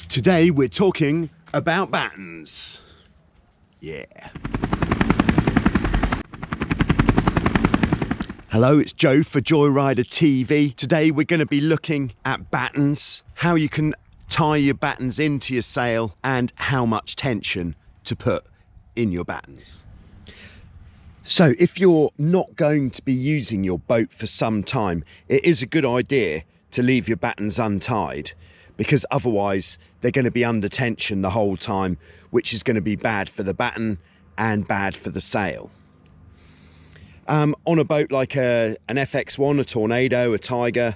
Today we're talking about battens. Yeah. Hello, it's Joe for Joyrider TV. Today we're going to be looking at battens, how you can tie your battens into your sail and how much tension to put in your battens. So if you're not going to be using your boat for some time, it is a good idea to leave your battens untied, because otherwise they're going to be under tension the whole time, which is going to be bad for the batten and bad for the sail. On a boat like an FX1, a Tornado, a Tiger,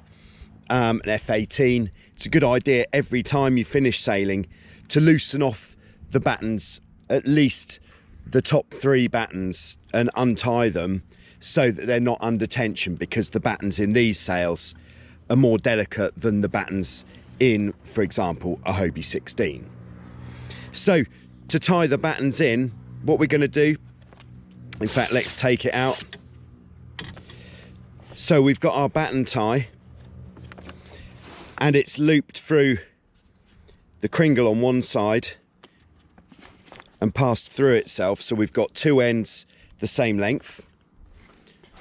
an F18, it's a good idea every time you finish sailing to loosen off the battens, at least the top 3 battens, and untie them so that they're not under tension, because the battens in these sails are more delicate than the battens in, for example, a Hobie 16. So to tie the battens in, what we're going to do, in fact, let's take it out. So we've got our batten tie and it's looped through the cringle on one side and passed through itself. So we've got 2 ends the same length.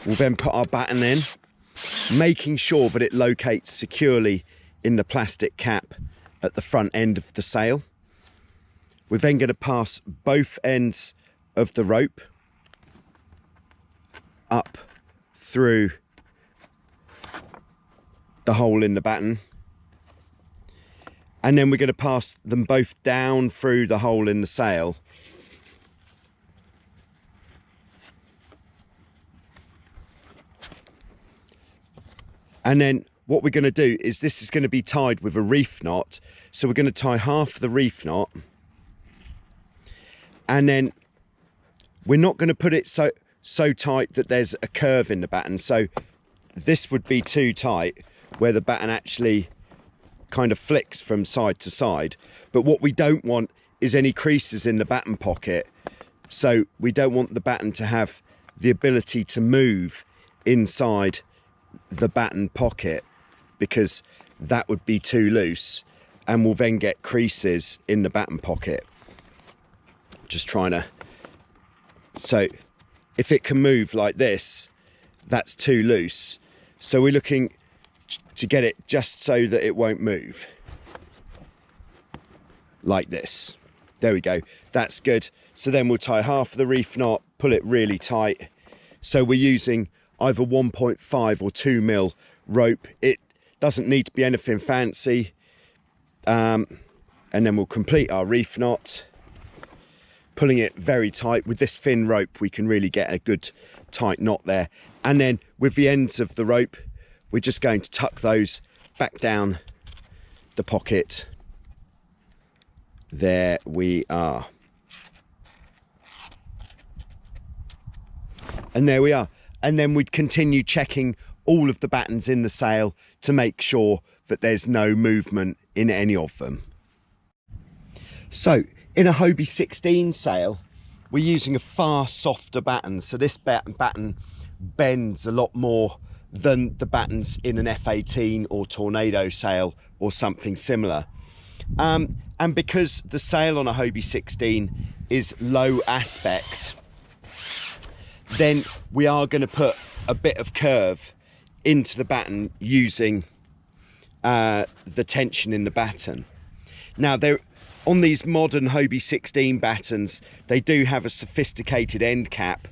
We'll then put our batten in, making sure that it locates securely in the plastic cap at the front end of the sail. We're then going to pass both ends of the rope up through the hole in the batten, and then we're going to pass them both down through the hole in the sail and then what we're going to do is, this is going to be tied with a reef knot, so we're going to tie half the reef knot, and then we're not going to put it so tight that there's a curve in the batten. So this would be too tight, where the batten actually kind of flicks from side to side. But what we don't want is any creases in the batten pocket. So we don't want the batten to have the ability to move inside the batten pocket, because that would be too loose and we'll then get creases in the batten pocket. Just trying to, so if it can move like this, that's too loose. So we're looking to get it just so that it won't move. Like this. There we go. That's good. So then we'll tie half the reef knot, pull it really tight. So we're using either 1.5 or 2 mil rope. It doesn't need to be anything fancy. And then we'll complete our reef knot, pulling it very tight. With this thin rope, we can really get a good tight knot there. And then with the ends of the rope, we're just going to tuck those back down the pocket. There we are. And there we are. And then we'd continue checking all of the battens in the sail to make sure that there's no movement in any of them. So in a Hobie 16 sail, we're using a far softer batten. So this batten bends a lot more than the battens in an F18 or Tornado sail or something similar. And because the sail on a Hobie 16 is low aspect, then we are going to put a bit of curve into the batten using the tension in the batten. Now, on these modern Hobie 16 battens, they do have a sophisticated end cap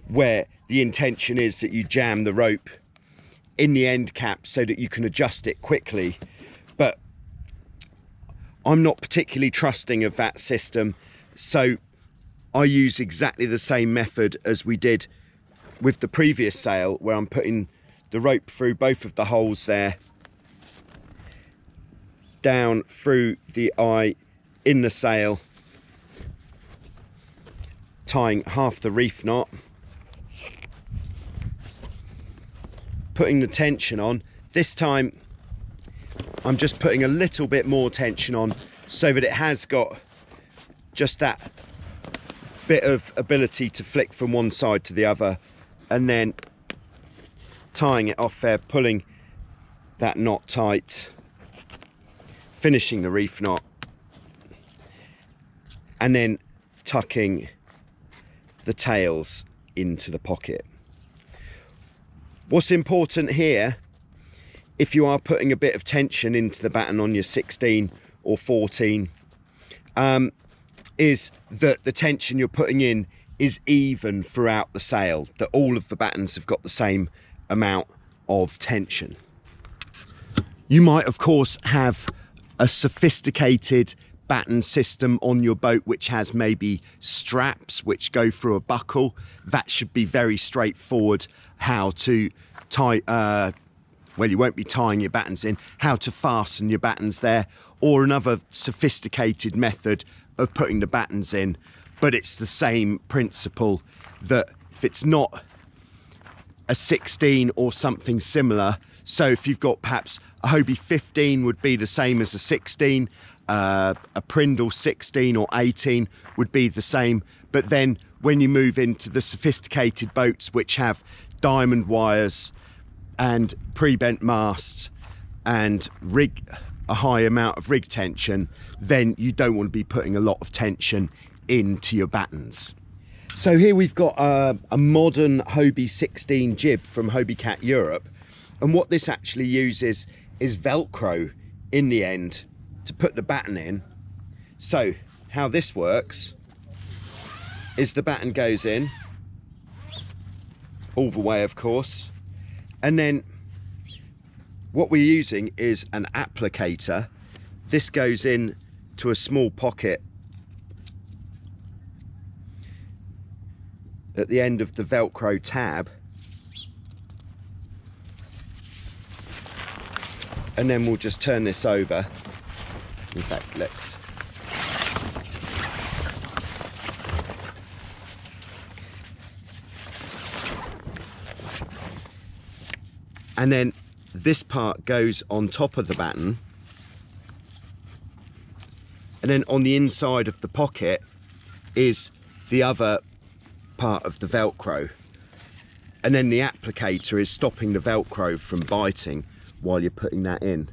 where the intention is that you jam the rope in the end cap so that you can adjust it quickly. But I'm not particularly trusting of that system, so I use exactly the same method as we did with the previous sail, where I'm putting the rope through both of the holes there, down through the eye in the sail, tying half the reef knot, putting the tension on. This time I'm just putting a little bit more tension on so that it has got just that bit of ability to flick from one side to the other, and then tying it off there, pulling that knot tight, finishing the reef knot, and then tucking the tails into the pocket. What's important here, if you are putting a bit of tension into the batten on your 16 or 14, is that the tension you're putting in is even throughout the sail, that all of the battens have got the same amount of tension. You might of course have a sophisticated batten system on your boat which has maybe straps which go through a buckle. That should be very straightforward how to tie, well, you won't be tying your battens in, how to fasten your battens there, or another sophisticated method of putting the battens in. But it's the same principle, that if it's not a 16 or something similar, so if you've got perhaps a Hobie 15 would be the same as a 16, a Prindle 16 or 18 would be the same. But then when you move into the sophisticated boats which have diamond wires and pre-bent masts and a high amount of rig tension, then you don't want to be putting a lot of tension into your battens. So here we've got a modern Hobie 16 jib from Hobiecat Europe, and what this actually uses is Velcro in the end to put the batten in. So how this works is the batten goes in all the way, of course, and then what we're using is an applicator. This goes in to a small pocket at the end of the Velcro tab, and then we'll just turn this over. In fact, let's and then this part goes on top of the batten, and then on the inside of the pocket is the other part of the Velcro, and then the applicator is stopping the Velcro from biting while you're putting that in.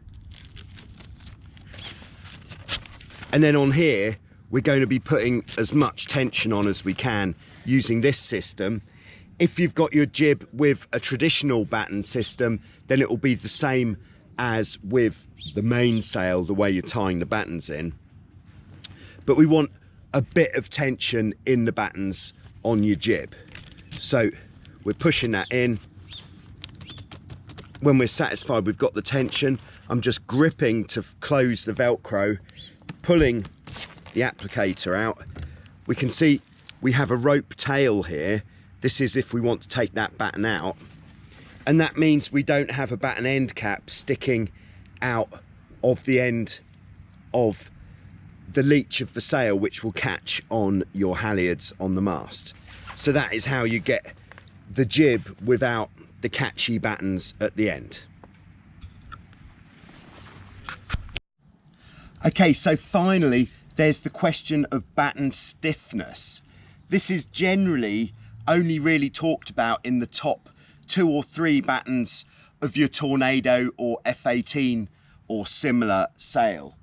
And then on here we're going to be putting as much tension on as we can using this system. If you've got your jib with a traditional batten system, then it will be the same as with the mainsail, the way you're tying the battens in. But we want a bit of tension in the battens on your jib. So we're pushing that in. When we're satisfied we've got the tension, I'm just gripping to close the Velcro, pulling the applicator out. We can see we have a rope tail here. This is if we want to take that batten out, and that means we don't have a batten end cap sticking out of the end of the leech of the sail, which will catch on your halyards on the mast. So that is how you get the jib without the catchy battens at the end. Okay, so finally there's the question of batten stiffness. This is generally only really talked about in the top 2 or 3 battens of your Tornado or F18 or similar sail.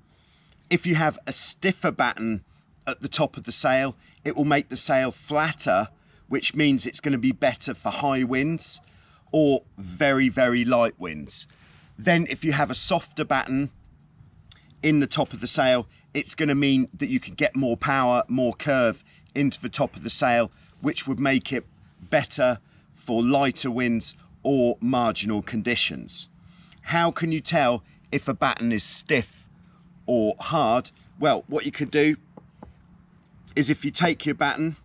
If you have a stiffer batten at the top of the sail, it will make the sail flatter, which means it's going to be better for high winds or very, very light winds. Then if you have a softer batten in the top of the sail, it's going to mean that you can get more power, more curve into the top of the sail, which would make it better for lighter winds or marginal conditions. How can you tell if a batten is stiff or hard? Well, what you could do is if you take your batten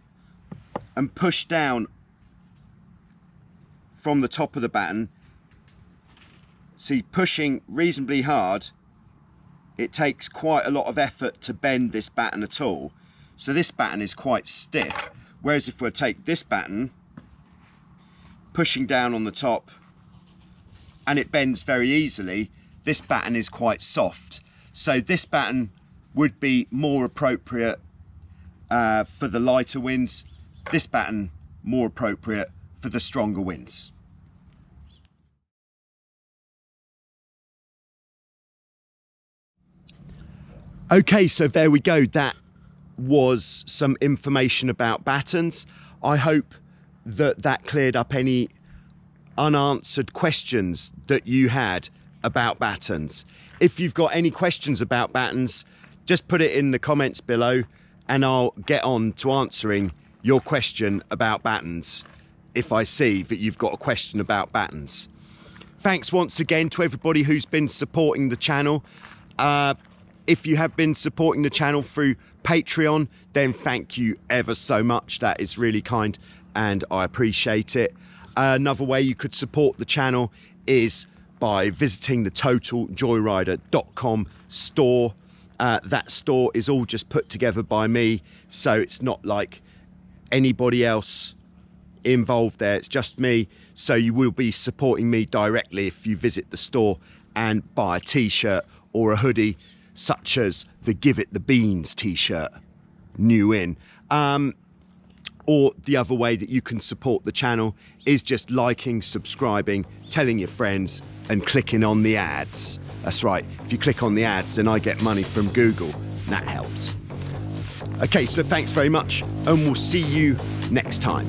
and push down from the top of the batten, see, pushing reasonably hard, it takes quite a lot of effort to bend this batten at all. So this batten is quite stiff. Whereas if we take this batten, pushing down on the top, and it bends very easily, this batten is quite soft. So this batten would be more appropriate for the lighter winds. This batten more appropriate for the stronger winds. Okay, so there we go. That was some information about battens. I hope that that cleared up any unanswered questions that you had about battens. If you've got any questions about battens, just put it in the comments below and I'll get on to answering your question about battens if I see that you've got a question about battens. Thanks once again to everybody who's been supporting the channel. If you have been supporting the channel through Patreon, then thank you ever so much. That is really kind and I appreciate it. Another way you could support the channel is by visiting the totaljoyrider.com store. That store is all just put together by me, so it's not like anybody else involved there, it's just me. So you will be supporting me directly if you visit the store and buy a t-shirt or a hoodie, such as the Give It the Beans t-shirt, new in. Or the other way that you can support the channel is just liking, subscribing, telling your friends and clicking on the ads. That's right, if you click on the ads then I get money from Google, and that helps. Okay, so thanks very much and we'll see you next time.